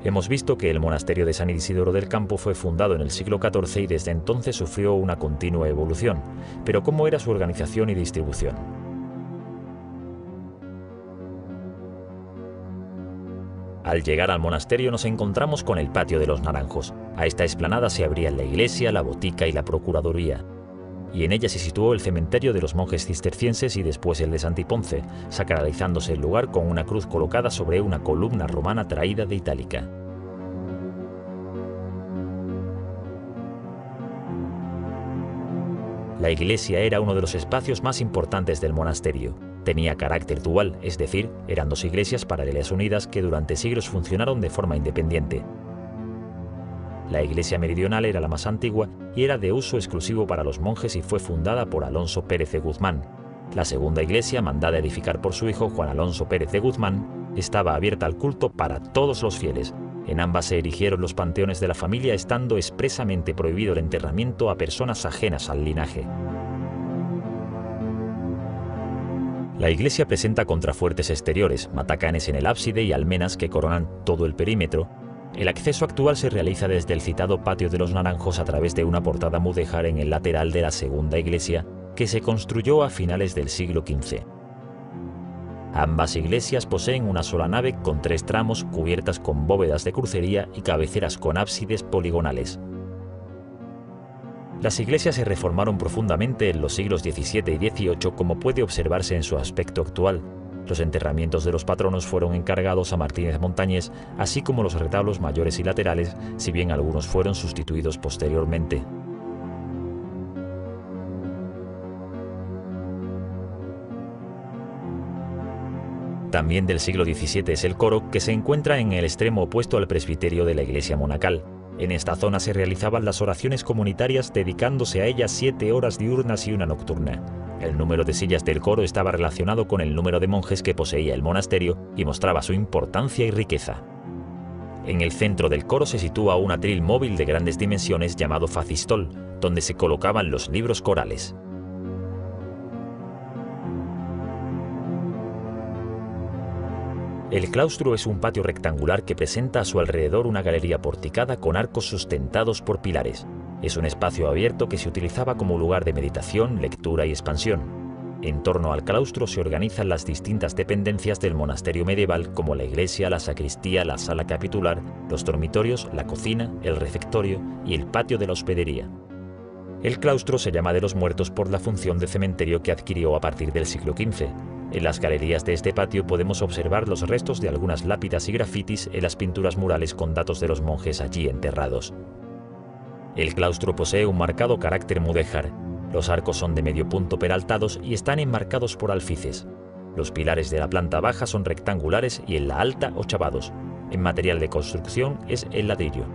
Hemos visto que el monasterio de San Isidoro del Campo fue fundado en el siglo XIV y desde entonces sufrió una continua evolución. Pero ¿cómo era su organización y distribución? Al llegar al monasterio nos encontramos con el Patio de los Naranjos. A esta explanada se abrían la iglesia, la botica y la procuraduría. Y en ella se situó el cementerio de los monjes cistercienses y después el de Santiponce, sacralizándose el lugar con una cruz colocada sobre una columna romana traída de Itálica. La iglesia era uno de los espacios más importantes del monasterio. Tenía carácter dual, es decir, eran dos iglesias paralelas unidas que durante siglos funcionaron de forma independiente. La iglesia meridional era la más antigua y era de uso exclusivo para los monjes y fue fundada por Alonso Pérez de Guzmán. La segunda iglesia, mandada a edificar por su hijo Juan Alonso Pérez de Guzmán, estaba abierta al culto para todos los fieles. En ambas se erigieron los panteones de la familia, estando expresamente prohibido el enterramiento a personas ajenas al linaje. La iglesia presenta contrafuertes exteriores, matacanes en el ábside y almenas que coronan todo el perímetro. El acceso actual se realiza desde el citado Patio de los Naranjos a través de una portada mudéjar en el lateral de la segunda iglesia, que se construyó a finales del siglo XV. Ambas iglesias poseen una sola nave con 3 tramos cubiertas con bóvedas de crucería y cabeceras con ábsides poligonales. Las iglesias se reformaron profundamente en los siglos XVII y XVIII, como puede observarse en su aspecto actual. Los enterramientos de los patronos fueron encargados a Martínez Montañés, así como los retablos mayores y laterales, si bien algunos fueron sustituidos posteriormente. También del siglo XVII es el coro, que se encuentra en el extremo opuesto al presbiterio de la iglesia monacal. En esta zona se realizaban las oraciones comunitarias, dedicándose a ellas 7 horas diurnas y una nocturna. El número de sillas del coro estaba relacionado con el número de monjes que poseía el monasterio y mostraba su importancia y riqueza. En el centro del coro se sitúa un atril móvil de grandes dimensiones llamado facistol, donde se colocaban los libros corales. El claustro es un patio rectangular que presenta a su alrededor una galería porticada con arcos sustentados por pilares. Es un espacio abierto que se utilizaba como lugar de meditación, lectura y expansión. En torno al claustro se organizan las distintas dependencias del monasterio medieval, como la iglesia, la sacristía, la sala capitular, los dormitorios, la cocina, el refectorio y el patio de la hospedería. El claustro se llama de los muertos por la función de cementerio que adquirió a partir del siglo XV. En las galerías de este patio podemos observar los restos de algunas lápidas y grafitis en las pinturas murales con datos de los monjes allí enterrados. El claustro posee un marcado carácter mudéjar. Los arcos son de medio punto peraltados y están enmarcados por alfices. Los pilares de la planta baja son rectangulares y en la alta ochavados. En material de construcción es el ladrillo.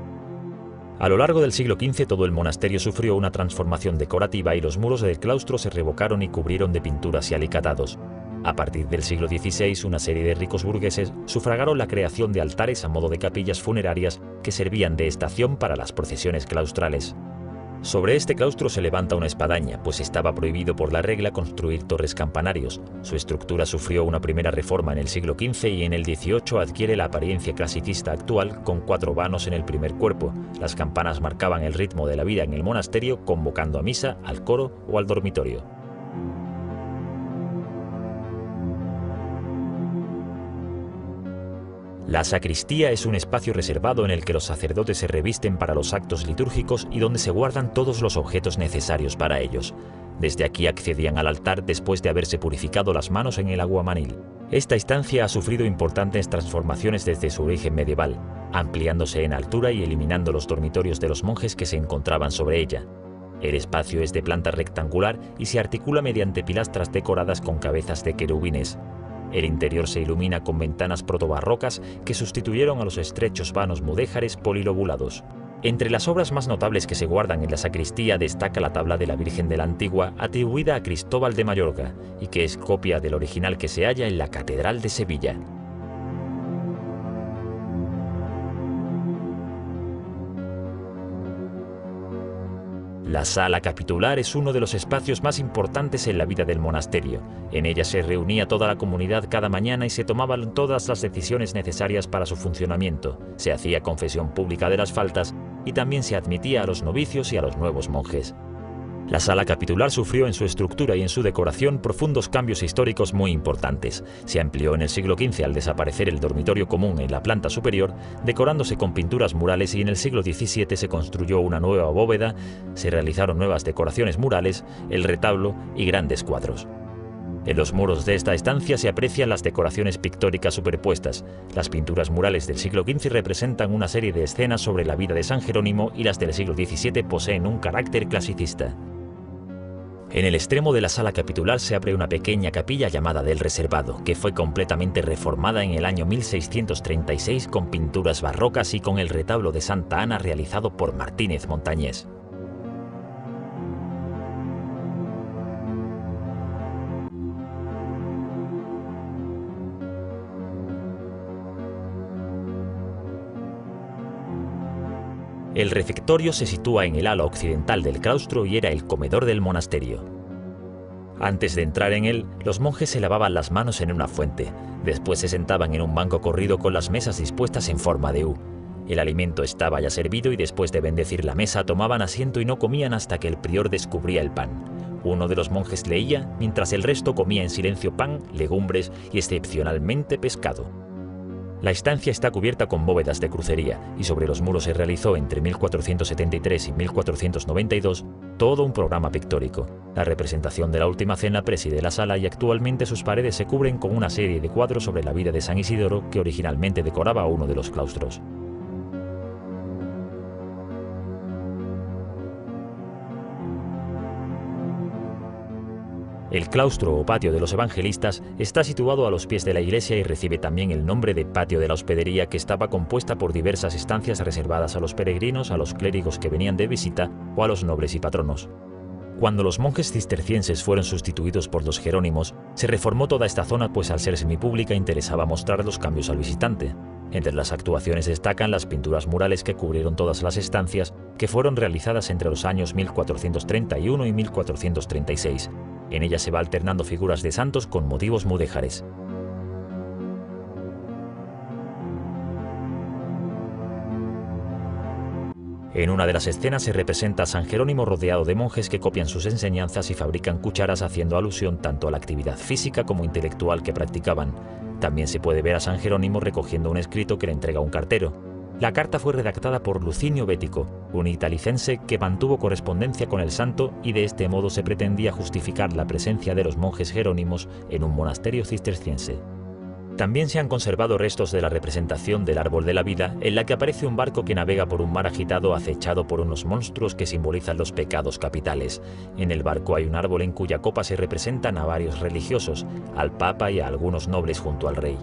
A lo largo del siglo XV todo el monasterio sufrió una transformación decorativa y los muros del claustro se revocaron y cubrieron de pinturas y alicatados. A partir del siglo XVI, una serie de ricos burgueses sufragaron la creación de altares a modo de capillas funerarias que servían de estación para las procesiones claustrales. Sobre este claustro se levanta una espadaña, pues estaba prohibido por la regla construir torres campanarios. Su estructura sufrió una primera reforma en el siglo XV y en el XVIII adquiere la apariencia clasicista actual, con 4 vanos en el primer cuerpo. Las campanas marcaban el ritmo de la vida en el monasterio, convocando a misa, al coro o al dormitorio. La sacristía es un espacio reservado en el que los sacerdotes se revisten para los actos litúrgicos y donde se guardan todos los objetos necesarios para ellos. Desde aquí accedían al altar después de haberse purificado las manos en el aguamanil. Esta estancia ha sufrido importantes transformaciones desde su origen medieval, ampliándose en altura y eliminando los dormitorios de los monjes que se encontraban sobre ella. El espacio es de planta rectangular y se articula mediante pilastras decoradas con cabezas de querubines. El interior se ilumina con ventanas protobarrocas que sustituyeron a los estrechos vanos mudéjares polilobulados. Entre las obras más notables que se guardan en la sacristía destaca la tabla de la Virgen de la Antigua, atribuida a Cristóbal de Mallorca, y que es copia del original que se halla en la Catedral de Sevilla. La sala capitular es uno de los espacios más importantes en la vida del monasterio. En ella se reunía toda la comunidad cada mañana y se tomaban todas las decisiones necesarias para su funcionamiento. Se hacía confesión pública de las faltas y también se admitía a los novicios y a los nuevos monjes. La sala capitular sufrió en su estructura y en su decoración profundos cambios históricos muy importantes. Se amplió en el siglo XV al desaparecer el dormitorio común en la planta superior, decorándose con pinturas murales, y en el siglo XVII se construyó una nueva bóveda, se realizaron nuevas decoraciones murales, el retablo y grandes cuadros. En los muros de esta estancia se aprecian las decoraciones pictóricas superpuestas. Las pinturas murales del siglo XV representan una serie de escenas sobre la vida de San Jerónimo y las del siglo XVII poseen un carácter clasicista. En el extremo de la sala capitular se abre una pequeña capilla llamada del Reservado, que fue completamente reformada en el año 1636 con pinturas barrocas y con el retablo de Santa Ana realizado por Martínez Montañés. El refectorio se sitúa en el ala occidental del claustro y era el comedor del monasterio. Antes de entrar en él, los monjes se lavaban las manos en una fuente. Después se sentaban en un banco corrido con las mesas dispuestas en forma de U. El alimento estaba ya servido y después de bendecir la mesa tomaban asiento y no comían hasta que el prior descubría el pan. Uno de los monjes leía, mientras el resto comía en silencio pan, legumbres y excepcionalmente pescado. La estancia está cubierta con bóvedas de crucería y sobre los muros se realizó entre 1473 y 1492 todo un programa pictórico. La representación de la Última Cena preside la sala y actualmente sus paredes se cubren con una serie de cuadros sobre la vida de San Isidoro que originalmente decoraba uno de los claustros. El claustro o patio de los evangelistas está situado a los pies de la iglesia y recibe también el nombre de patio de la hospedería, que estaba compuesta por diversas estancias reservadas a los peregrinos, a los clérigos que venían de visita o a los nobles y patronos. Cuando los monjes cistercienses fueron sustituidos por los jerónimos, se reformó toda esta zona, pues al ser semipública interesaba mostrar los cambios al visitante. Entre las actuaciones destacan las pinturas murales que cubrieron todas las estancias, que fueron realizadas entre los años 1431 y 1436. En ellas se va alternando figuras de santos con motivos mudéjares. En una de las escenas se representa a San Jerónimo rodeado de monjes que copian sus enseñanzas y fabrican cucharas, haciendo alusión tanto a la actividad física como intelectual que practicaban. También se puede ver a San Jerónimo recogiendo un escrito que le entrega un cartero. La carta fue redactada por Lucinio Bético, un italicense que mantuvo correspondencia con el santo, y de este modo se pretendía justificar la presencia de los monjes jerónimos en un monasterio cisterciense. También se han conservado restos de la representación del árbol de la vida, en la que aparece un barco que navega por un mar agitado acechado por unos monstruos que simbolizan los pecados capitales. En el barco hay un árbol en cuya copa se representan a varios religiosos, al papa y a algunos nobles junto al rey.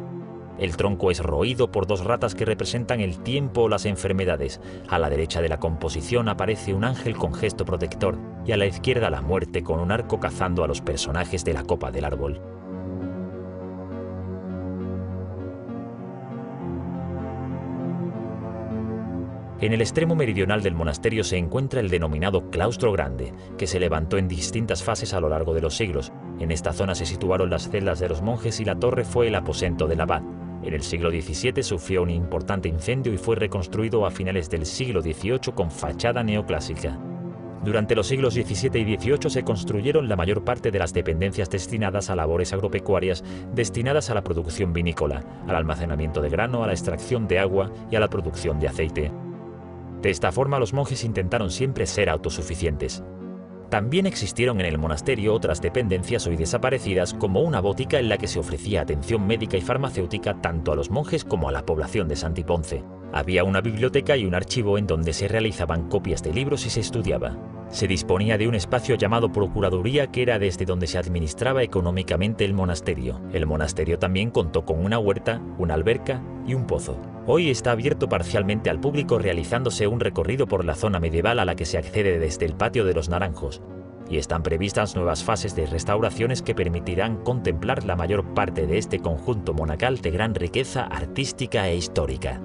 El tronco es roído por dos ratas que representan el tiempo o las enfermedades. A la derecha de la composición aparece un ángel con gesto protector y a la izquierda la muerte con un arco cazando a los personajes de la copa del árbol. En el extremo meridional del monasterio se encuentra el denominado Claustro Grande, que se levantó en distintas fases a lo largo de los siglos. En esta zona se situaron las celdas de los monjes y la torre fue el aposento del abad. En el siglo XVII sufrió un importante incendio y fue reconstruido a finales del siglo XVIII con fachada neoclásica. Durante los siglos XVII y XVIII se construyeron la mayor parte de las dependencias destinadas a labores agropecuarias, destinadas a la producción vinícola, al almacenamiento de grano, a la extracción de agua y a la producción de aceite. De esta forma los monjes intentaron siempre ser autosuficientes. También existieron en el monasterio otras dependencias hoy desaparecidas, como una botica en la que se ofrecía atención médica y farmacéutica tanto a los monjes como a la población de Santiponce. Había una biblioteca y un archivo en donde se realizaban copias de libros y se estudiaba. Se disponía de un espacio llamado Procuraduría, que era desde donde se administraba económicamente el monasterio. El monasterio también contó con una huerta, una alberca y un pozo. Hoy está abierto parcialmente al público, realizándose un recorrido por la zona medieval a la que se accede desde el patio de los Naranjos. Y están previstas nuevas fases de restauraciones que permitirán contemplar la mayor parte de este conjunto monacal de gran riqueza artística e histórica.